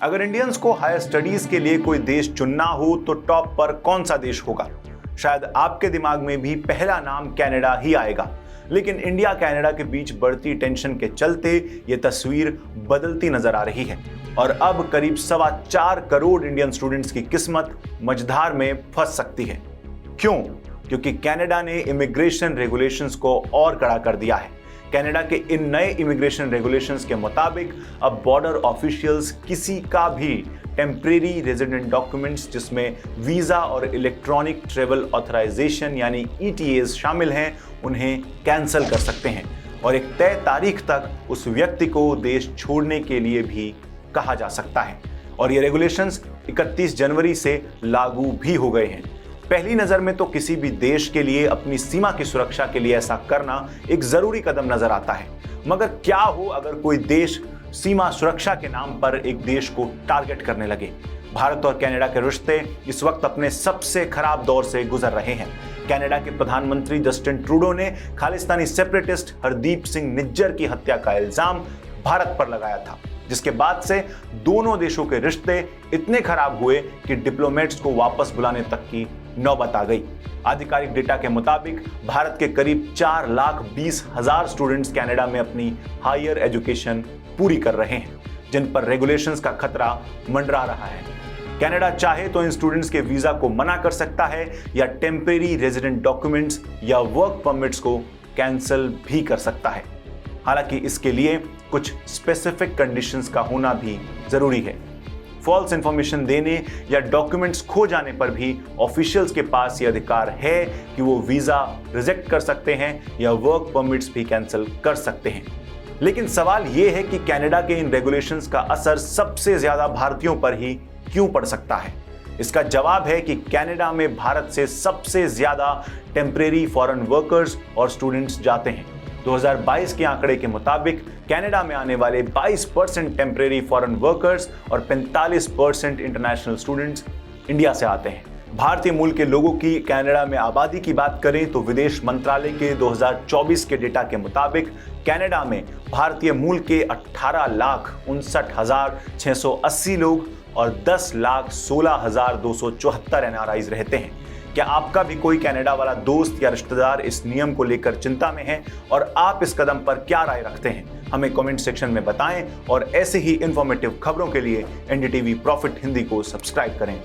अगर इंडियंस को higher studies के लिए कोई देश चुनना हो तो टॉप पर कौन सा देश होगा? शायद आपके दिमाग में भी पहला नाम कनाडा ही आएगा, लेकिन इंडिया कनाडा के बीच बढ़ती टेंशन के चलते ये तस्वीर बदलती नजर आ रही है और अब करीब 4.25 करोड़ इंडियन स्टूडेंट्स की किस्मत मझधार में फंस सकती है। क्यों? क्योंकि कनाडा ने इमिग्रेशन रेगुलेशंस को और कड़ा कर दिया है। कनाडा के इन नए इमिग्रेशन रेगुलेशंस के मुताबिक अब बॉर्डर ऑफिशियल्स किसी का भी टेम्परेरी रेजिडेंट डॉक्यूमेंट्स जिसमें वीजा और इलेक्ट्रॉनिक ट्रेवल ऑथराइजेशन यानी ETAs शामिल हैं उन्हें कैंसिल कर सकते हैं और एक तय तारीख तक उस व्यक्ति को देश छोड़ने के लिए भी कहा जा सकता है। और ये रेगुलेशंस 31 जनवरी से लागू भी हो गए हैं। पहली नजर में तो किसी भी देश के लिए अपनी सीमा की सुरक्षा के लिए ऐसा करना एक जरूरी कदम नजर आता है, मगर क्या हो अगर कोई देश सीमा सुरक्षा के नाम पर एक देश को टारगेट करने लगे? भारत और कनाडा के रिश्ते इस वक्त अपने सबसे खराब दौर से गुजर रहे हैं। कनाडा के प्रधानमंत्री जस्टिन ट्रूडो ने खालिस्तानी सेपरेटिस्ट हरदीप सिंह निज्जर की हत्या का इल्जाम भारत पर लगाया था, जिसके बाद से दोनों देशों के रिश्ते इतने खराब हुए कि डिप्लोमेट्स को वापस बुलाने तक की नौबत आ गई। आधिकारिक डेटा के मुताबिक भारत के करीब 4,20,000 स्टूडेंट्स कनाडा में अपनी हायर एजुकेशन पूरी कर रहे हैं, जिन पर रेगुलेशंस का खतरा मंडरा रहा है। कनाडा चाहे तो इन स्टूडेंट्स के वीजा को मना कर सकता है या टेम्परेरी रेजिडेंट डॉक्यूमेंट्स या वर्क परमिट्स को कैंसिल भी कर सकता है। हालांकि इसके लिए कुछ स्पेसिफिक कंडीशंस का होना भी जरूरी है। फॉल्स इंफॉर्मेशन देने या डॉक्यूमेंट्स खो जाने पर भी ऑफिशियल्स के पास ये अधिकार है कि वो वीजा रिजेक्ट कर सकते हैं या वर्क परमिट्स भी कैंसिल कर सकते हैं। लेकिन सवाल ये है कि कनाडा के इन रेगुलेशंस का असर सबसे ज्यादा भारतीयों पर ही क्यों पड़ सकता है? इसका जवाब है कि कनाडा में भारत से सबसे ज्यादा टेम्परेरी फॉरेन वर्कर्स और स्टूडेंट्स जाते हैं। 2022 के आंकड़े के मुताबिक कनाडा में आने वाले 22% टेम्परेरी फॉरेन वर्कर्स और 45% इंटरनेशनल स्टूडेंट्स इंडिया से आते हैं। भारतीय मूल के लोगों की कनाडा में आबादी की बात करें तो विदेश मंत्रालय के 2024 के डेटा के मुताबिक कनाडा में भारतीय मूल के 18,59,680 लोग और 10,16,274 NRIs रहते हैं। क्या आपका भी कोई कनाडा वाला दोस्त या रिश्तेदार इस नियम को लेकर चिंता में है और आप इस कदम पर क्या राय रखते हैं? हमें कमेंट सेक्शन में बताएं और ऐसे ही इंफॉर्मेटिव खबरों के लिए NDTV प्रॉफिट हिंदी को सब्सक्राइब करें।